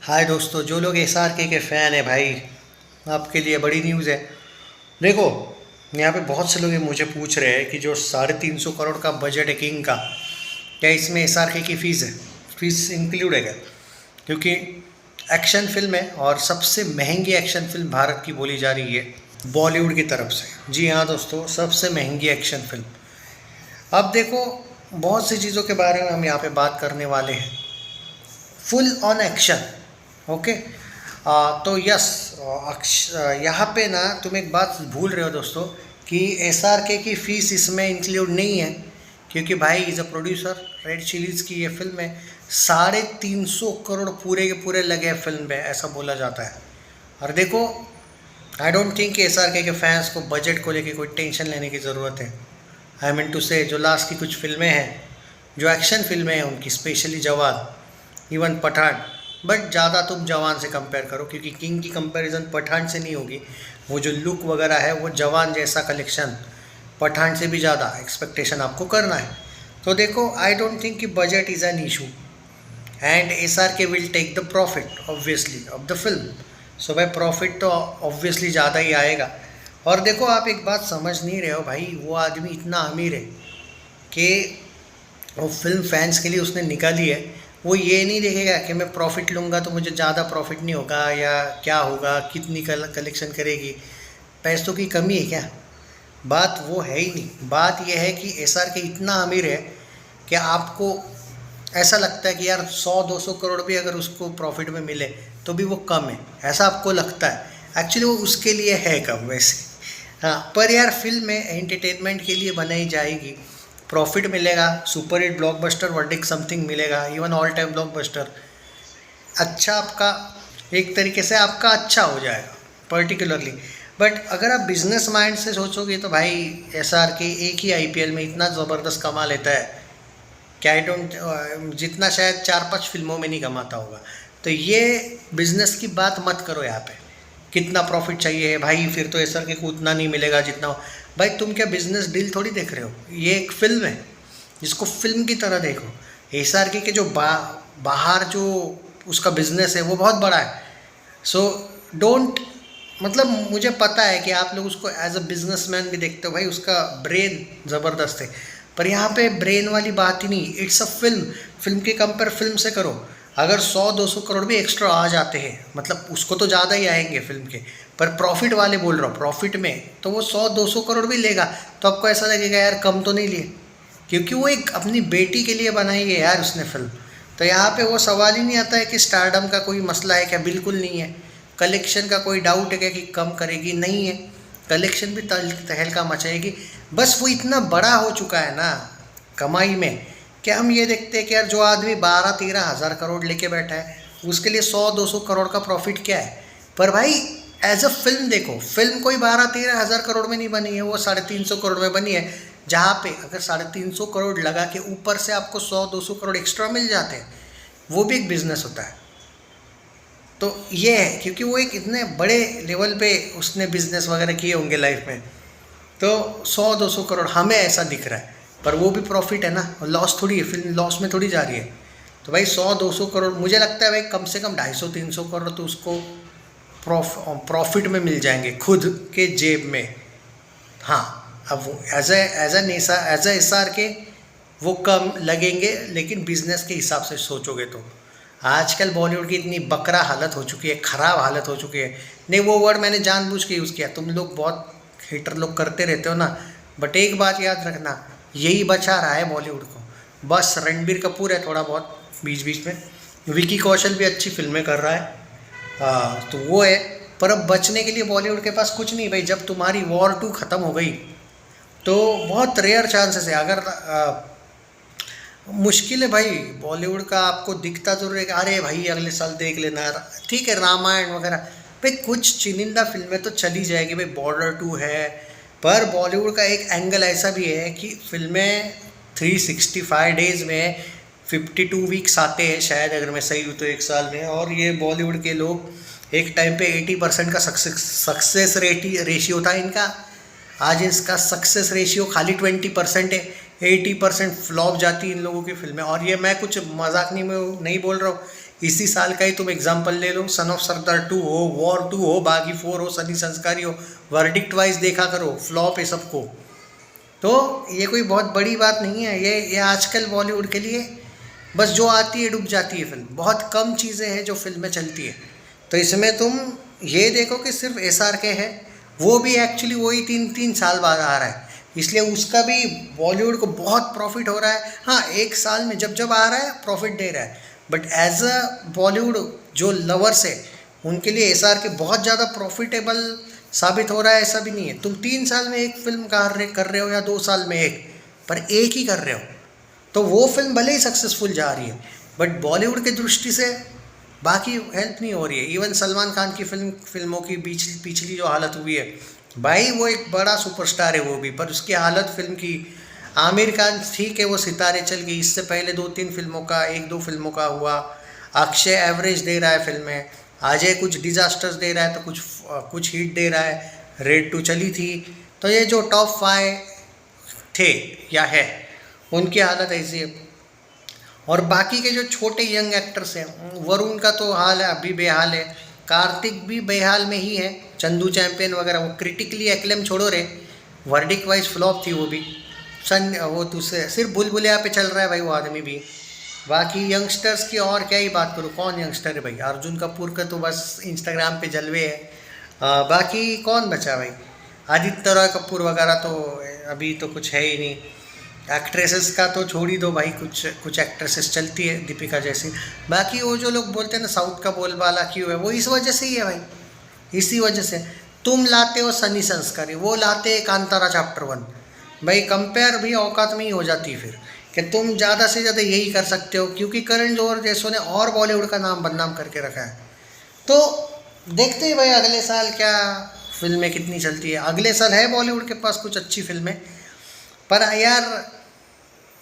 हाय दोस्तों, जो लोग SRK के फ़ैन हैं भाई, आपके लिए बड़ी न्यूज़ है। देखो, यहाँ पे बहुत से लोग ये मुझे पूछ रहे हैं कि जो 350 करोड़ का बजट है किंग का, क्या इसमें SRK की फ़ीस है, फीस इंक्लूड है क्या? क्योंकि एक्शन फिल्म है और सबसे महंगी एक्शन फिल्म भारत की बोली जा रही है बॉलीवुड की तरफ से। जी हाँ दोस्तों, सबसे महंगी एक्शन फिल्म। अब देखो, बहुत सी चीज़ों के बारे में हम यहाँ पे बात करने वाले हैं। Full on action. ओके। तो यस, यहाँ पे ना तुम एक बात भूल रहे हो दोस्तों कि SRK की फ़ीस इसमें इंक्लूड नहीं है, क्योंकि भाई is a producer, red chillies की ये फिल्म है। 350 करोड़ पूरे के पूरे लगे हैं फिल्म पे, ऐसा बोला जाता है। और देखो, आई डोंट थिंक कि SRK के फैंस को बजट को लेके कोई टेंशन लेने की ज़रूरत है। आई मीन टू से, जो लास्ट की कुछ फिल्में हैं, जो एक्शन फिल्में हैं उनकी, स्पेशली जवान, इवन पठान, बट ज़्यादा तुम जवान से कंपेयर करो, क्योंकि किंग की कंपैरिजन पठान से नहीं होगी। वो जो लुक वगैरह है, वो जवान जैसा कलेक्शन पठान से भी ज़्यादा एक्सपेक्टेशन आपको करना है। तो देखो, आई डोंट थिंक कि budget is an issue and SRK will take the profit obviously of the film. So भाई, प्रॉफिट तो ऑब्वियसली ज़्यादा ही आएगा। और देखो, आप एक बात समझ नहीं रहे हो भाई, वो आदमी इतना अमीर है कि वो फिल्म फैंस के लिए उसने निकाली है। वो ये नहीं देखेगा कि मैं प्रॉफिट लूँगा तो मुझे ज़्यादा प्रॉफिट नहीं होगा या क्या होगा, कितनी कलेक्शन करेगी, पैसों की कमी है क्या? बात वो है ही नहीं। बात यह है कि SRK इतना अमीर है कि आपको ऐसा लगता है कि यार 100-200 करोड़ भी अगर उसको प्रॉफिट में मिले तो भी वो कम है, ऐसा आपको लगता है। एक्चुअली वो उसके लिए है कम वैसे। हाँ, पर यार फिल्म में एंटरटेनमेंट के लिए बनाई जाएगी, प्रॉफिट मिलेगा, super hit blockbuster verdict something मिलेगा, इवन ऑल टाइम ब्लॉकबस्टर। अच्छा, आपका एक तरीके से आपका अच्छा हो जाएगा पर्टिकुलरली। बट अगर आप बिजनेस माइंड से सोचोगे तो भाई, SRK एक ही IPL में इतना ज़बरदस्त कमा लेता है कि आई डोंट, जितना शायद 4-5 फिल्मों में नहीं कमाता होगा। तो ये बिजनेस की बात मत करो यहाँ पे, कितना प्रॉफिट चाहिए है भाई, फिर तो SRK को उतना नहीं मिलेगा जितना हो। भाई, तुम क्या बिजनेस डील थोड़ी देख रहे हो, ये एक फिल्म है, जिसको फिल्म की तरह देखो। SRK के जो बाहर जो उसका बिजनेस है वो बहुत बड़ा है। सो डोंट, मतलब मुझे पता है कि आप लोग उसको एज अ बिजनेसमैन भी देखते हो, भाई उसका ब्रेन ज़बरदस्त है। पर यहाँ पे ब्रेन वाली बात ही नहीं, इट्स अ फिल्म। फिल्म के कंपेयर फिल्म से करो, अगर 100-200 करोड़ भी एक्स्ट्रा आ जाते हैं, मतलब उसको तो ज़्यादा ही आएंगे फिल्म के, पर प्रॉफिट वाले बोल रहा हूँ, प्रॉफिट में तो वो 100-200 करोड़ भी लेगा तो आपको ऐसा लगेगा यार कम तो नहीं लिए, क्योंकि वो एक अपनी बेटी के लिए बनाई है यार उसने फिल्म। तो यहाँ पे वो सवाल ही नहीं आता है कि स्टारडम का कोई मसला है क्या, बिल्कुल नहीं है। कलेक्शन का कोई डाउट है क्या कि कम करेगी, नहीं है। कलेक्शन भी तहलका मचाएगी। बस वो इतना बड़ा हो चुका है ना कमाई में, कि हम ये देखते हैं कि यार जो आदमी 12-13 हज़ार करोड़ लेके बैठा है, उसके लिए 100-200 करोड़ का प्रॉफिट क्या है। पर भाई, एज अ फिल्म देखो, फिल्म कोई 12-13 हज़ार करोड़ में नहीं बनी है, वो 350 करोड़ में बनी है। जहाँ पे अगर 350 करोड़ लगा के ऊपर से आपको 100-200 करोड़ एक्स्ट्रा मिल जाते हैं, वो भी एक बिजनेस होता है। तो ये है, क्योंकि वो एक इतने बड़े लेवल पे उसने बिजनेस वगैरह किए होंगे लाइफ में, तो 100-200 करोड़ हमें ऐसा दिख रहा है, पर वो भी प्रॉफिट है ना, लॉस थोड़ी है, फिल्म लॉस में थोड़ी जा रही है। तो भाई 100-200 करोड़, मुझे लगता है भाई कम से कम 250-300 करोड़ तो उसको प्रॉफिट में मिल जाएंगे खुद के जेब में। हाँ, अब वो एज ए SRK वो कम लगेंगे, लेकिन बिजनेस के हिसाब से सोचोगे तो आजकल बॉलीवुड की इतनी बकरा हालत हो चुकी है, ख़राब हालत हो चुकी है। नहीं, वो वर्ड मैंने जानबूझ के यूज़ किया, तुम लोग बहुत हेटर लोग करते रहते हो ना, बट एक बात याद रखना, यही बचा रहा है बॉलीवुड को। बस रणबीर कपूर है थोड़ा बहुत बीच बीच में, विकी कौशल भी अच्छी फिल्में कर रहा है, तो वो है। पर अब बचने के लिए बॉलीवुड के पास कुछ नहीं भाई। जब तुम्हारी वॉर 2 ख़त्म हो गई तो बहुत रेयर चांसेस है, अगर मुश्किल है भाई बॉलीवुड का आपको दिखता जरूर है कि अरे भाई अगले साल देख लेना, ठीक है, रामायण वगैरह। भाई कुछ चुनिंदा फिल्में तो चली जाएगी, भाई बॉर्डर 2 है। पर बॉलीवुड का एक एंगल ऐसा भी है कि फिल्में 365 डेज़ में 52 वीक्स आते हैं शायद, अगर मैं सही हूँ तो, एक साल में। और ये बॉलीवुड के लोग एक टाइम पे 80% का सक्सेस रेशियो था इनका। आज इसका सक्सेस रेशियो खाली 20% है। 80% फ्लॉप जाती है इन लोगों की फिल्में। और ये मैं कुछ मजाक नहीं बोल रहा हूँ, इसी साल का ही तुम एग्जाम्पल ले लो, सन ऑफ सरदार 2 हो, वॉर 2 हो, बागी 4 हो, सनी संस्कारी हो, वर्डिक्ट वाइज देखा करो, फ्लॉप है सबको। तो ये कोई बहुत बड़ी बात नहीं है, ये आजकल बॉलीवुड के लिए बस जो आती है डूब जाती है फिल्म। बहुत कम चीज़ें हैं जो फिल्म में चलती है। तो इसमें तुम ये देखो कि सिर्फ SRK है, वो भी एक्चुअली वही 3-3 साल बाद आ रहा है, इसलिए उसका भी बॉलीवुड को बहुत प्रॉफिट हो रहा है। हाँ, एक साल में जब जब आ रहा है प्रॉफिट दे रहा है, बट एज अ बॉलीवुड जो लवर्स है उनके लिए SRK बहुत ज़्यादा प्रॉफिटेबल साबित हो रहा है, ऐसा भी नहीं है। तुम 3 साल में एक फिल्म कर रहे हो या 2 साल में एक, पर एक ही कर रहे हो, तो वो फिल्म भले ही सक्सेसफुल जा रही है, बट बॉलीवुड की दृष्टि से बाकी हेल्प नहीं हो रही है। इवन सलमान खान की फिल्मों की पिछली जो हालत हुई है भाई, वो एक बड़ा सुपरस्टार है वो भी, पर उसकी हालत फिल्म की। आमिर खान ठीक है, वो सितारे चल गई, इससे पहले 2-3 फिल्मों का, 1-2 फिल्मों का हुआ। अक्षय एवरेज दे रहा है फिल्में, अजय कुछ डिजास्टर्स दे रहा है, तो कुछ हिट दे रहा है। रेड 2 चली थी। तो ये जो टॉप 5 थे या है, उनकी हालत ऐसी है। और बाकी के जो छोटे यंग एक्टर्स हैं, वरुण का तो हाल है अभी बेहाल है, कार्तिक भी बेहाल में ही है, चंदू चैंपियन वगैरह वो क्रिटिकली एक्लेम छोड़ो रे, वर्डिक वाइज फ्लॉप थी वो भी। वो दूसरे सिर्फ बुलबुलिया पे चल रहा है भाई वो आदमी भी। बाकी यंगस्टर्स की और क्या ही बात करूँ, कौन यंगस्टर है भाई, अर्जुन कपूर का तो बस इंस्टाग्राम पे जलवे है। बाकी कौन बचा भाई, आदित्य रॉय कपूर वगैरह तो अभी तो कुछ है ही नहीं। एक्ट्रेसेस का तो छोड़ ही दो भाई, कुछ एक्ट्रेसेस चलती है दीपिका जैसी। बाकी वो जो लोग बोलते हैं ना साउथ का बोलबाला क्यों है, वो इस वजह से ही है भाई, इसी वजह से। तुम लाते हो सनी संस्कारी, वो लाते हैं कांतारा चैप्टर 1, भाई कंपेयर भी औकात में ही हो जाती है फिर, कि तुम ज़्यादा से ज़्यादा यही कर सकते हो, क्योंकि करण जौहर जैसों ने और बॉलीवुड का नाम बदनाम करके रखा है। तो देखते हैं भाई अगले साल क्या फिल्में कितनी चलती है। अगले साल है बॉलीवुड के पास कुछ अच्छी फिल्में, पर यार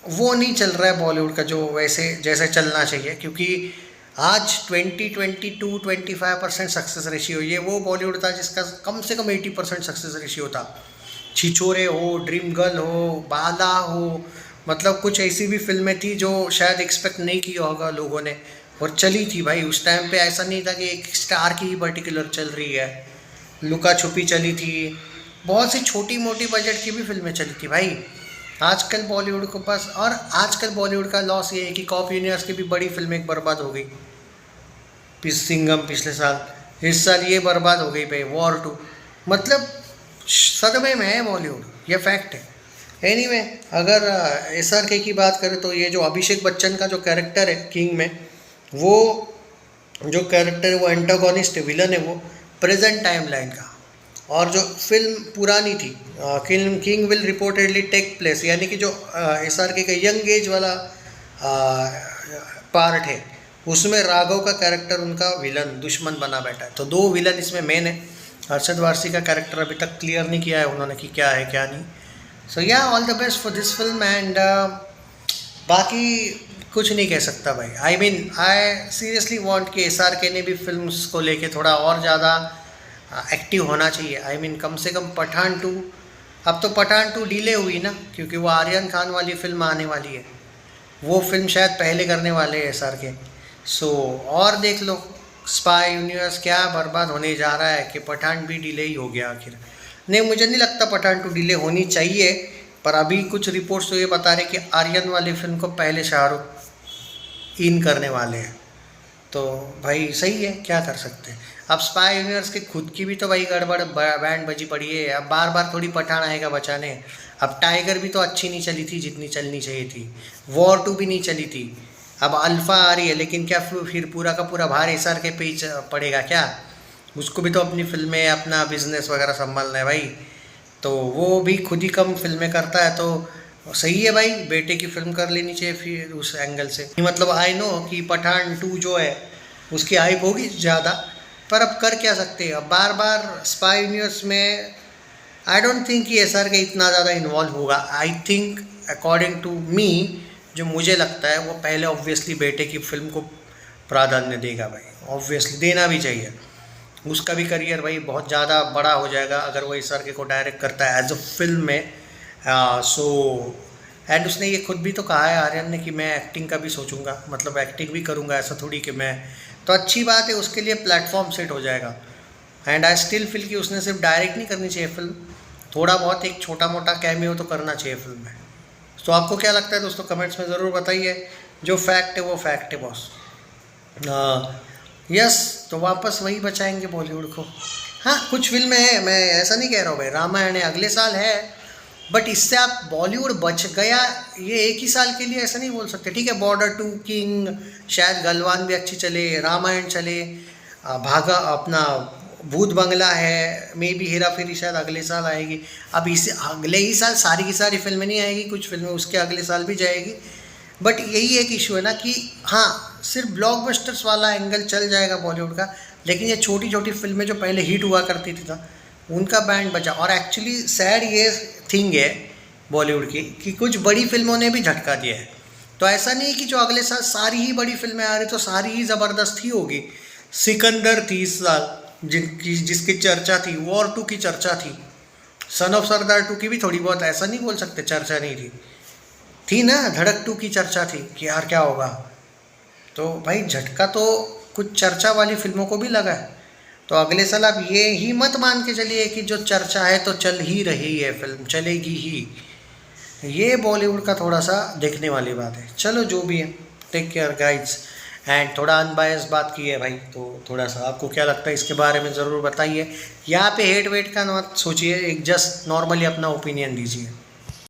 वो नहीं चल रहा है बॉलीवुड का जो वैसे जैसे चलना चाहिए, क्योंकि आज 20-22-25% सक्सेस रेशियो, ये वो बॉलीवुड था जिसका कम से कम 80% सक्सेस रेशियो था। छिछोरे हो, ड्रीम गर्ल हो, बाला हो, मतलब कुछ ऐसी भी फिल्में थी जो शायद एक्सपेक्ट नहीं किया होगा लोगों ने, और चली थी भाई। उस टाइम पे ऐसा नहीं था कि एक स्टार की ही पर्टिकुलर चल रही है। लुका छुपी चली थी, बहुत सी छोटी मोटी बजट की भी फिल्में चली थी भाई। आजकल बॉलीवुड को पास, और आजकल बॉलीवुड का लॉस ये है कि कॉप यूनिवर्स की भी बड़ी फिल्में एक बर्बाद हो गई। सिंघम पिछले साल, इस साल ये बर्बाद हो गई भाई वॉर 2, मतलब सदमे में है बॉलीवुड, ये फैक्ट है। एनीवे, अगर SRK की बात करें तो ये जो अभिषेक बच्चन का जो कैरेक्टर है किंग में, वो जो कैरेक्टर है वो एंटागोनिस्ट है, विलन है वो प्रेजेंट टाइम लाइन का। और जो फिल्म पुरानी थी king will reportedly take place, यानी कि जो SRK का यंग एज वाला पार्ट है, उसमें राघव का कैरेक्टर उनका विलन दुश्मन बना बैठा है। तो 2 विलन इसमें मेन है। अरशद वारसी का कैरेक्टर अभी तक क्लियर नहीं किया है उन्होंने कि क्या है क्या नहीं। सो या all the best for this film. And बाकी कुछ नहीं कह सकता भाई। आई सीरियसली वांट कि SRK ने भी फिल्म्स को लेके थोड़ा और ज़्यादा एक्टिव होना चाहिए। कम से कम पठान 2, अब तो पठान 2 डिले हुई ना, क्योंकि वो आर्यन खान वाली फिल्म आने वाली है, वो फिल्म शायद पहले करने वाले हैं SRK। सो और देख लो स्पाई यूनिवर्स क्या बर्बाद होने जा रहा है कि पठान भी डिले ही हो गया आखिर। नहीं, मुझे नहीं लगता पठान 2 डिले होनी चाहिए, पर अभी कुछ रिपोर्ट्स तो ये बता रहे कि आर्यन वाली फिल्म को पहले शाहरुख इन करने वाले हैं। तो भाई सही है, क्या कर सकते हैं। अब स्पाई यूनिवर्स के खुद की भी तो भाई गड़बड़ बैंड बजी पड़ी है। अब बार बार थोड़ी पठान आएगा बचाने। अब टाइगर भी तो अच्छी नहीं चली थी जितनी चलनी चाहिए थी, वॉर 2 भी नहीं चली थी, अब अल्फ़ा आ रही है, लेकिन क्या फिर पूरा का पूरा भार SRK पे ही पड़ेगा क्या? उसको भी तो अपनी फिल्में, अपना बिजनेस वगैरह संभालना है भाई। तो वो भी खुद ही कम फिल्में करता है, तो सही है भाई, बेटे की फिल्म कर लेनी चाहिए फिर उस एंगल से। मतलब आई नो कि पठान 2 जो है उसकी हाइप होगी ज़्यादा, पर अब कर क्या सकते हैं। अब बार बार स्पाई यूनिवर्स में आई डोंट थिंक कि SRK इतना ज़्यादा इन्वॉल्व होगा। I think according to me, जो मुझे लगता है, वो पहले ऑब्वियसली बेटे की फिल्म को प्राधान्य देगा भाई, ऑब्वियसली देना भी चाहिए। उसका भी करियर भाई बहुत ज़्यादा बड़ा हो जाएगा अगर वो SRK को डायरेक्ट करता है एज अ फिल्म में। सो एंड उसने ये खुद भी तो कहा है आर्यन ने कि मैं एक्टिंग का भी सोचूंगा, मतलब एक्टिंग भी करूंगा, ऐसा थोड़ी कि मैं, तो अच्छी बात है, उसके लिए प्लेटफॉर्म सेट हो जाएगा। एंड आई स्टिल फील कि उसने सिर्फ डायरेक्ट नहीं करनी चाहिए फिल्म, थोड़ा बहुत एक छोटा मोटा कैमियो तो करना चाहिए फिल्म में। तो आपको क्या लगता है दोस्तों, कमेंट्स में ज़रूर बताइए। जो फैक्ट है वो फैक्ट है बॉस। यस, तो वापस वही बचाएंगे बॉलीवुड को। हाँ कुछ फिल्में हैं, मैं ऐसा नहीं कह रहा हूँ भाई, रामायण है अगले साल है, बट इससे आप बॉलीवुड बच गया ये एक ही साल के लिए ऐसा नहीं बोल सकते। ठीक है, बॉर्डर टू, किंग, शायद गलवान भी अच्छी चले, रामायण चले, भागा अपना भूत बंगला है, मे बी हेरा फेरी शायद अगले साल आएगी। अब इसे अगले ही साल सारी की सारी फिल्में नहीं आएगी, कुछ फिल्में उसके अगले साल भी जाएगी। बट यही एक इशू है ना कि हाँ सिर्फ ब्लॉकबस्टर्स वाला एंगल चल जाएगा बॉलीवुड का, लेकिन ये छोटी छोटी फिल्में जो पहले हिट हुआ करती थी ना उनका बैंड बचा। और एक्चुअली सैड ये थिंग है बॉलीवुड की कि कुछ बड़ी फिल्मों ने भी झटका दिया है। तो ऐसा नहीं कि जो अगले साल सारी ही बड़ी फिल्में आ रही तो सारी ही ज़बरदस्त ही होगी। सिकंदर 30 साल जिसकी चर्चा थी, वॉर 2 की चर्चा थी, सन ऑफ सरदार 2 की भी थोड़ी बहुत, ऐसा नहीं बोल सकते चर्चा नहीं थी ना, धड़क 2 की चर्चा थी कि यार क्या होगा। तो भाई झटका तो कुछ चर्चा वाली फिल्मों को भी लगा है। तो अगले साल आप ये ही मत मान के चलिए कि जो चर्चा है तो चल ही रही है, फिल्म चलेगी ही। ये बॉलीवुड का थोड़ा सा देखने वाली बात है। चलो जो भी है, टेक केयर गाइड्स। एंड थोड़ा अनबायस बात की है भाई, तो थोड़ा सा आपको क्या लगता है इसके बारे में ज़रूर बताइए। यहाँ पे हेट वेट का मत सोचिए, एक जस्ट नॉर्मली अपना ओपिनियन दीजिए।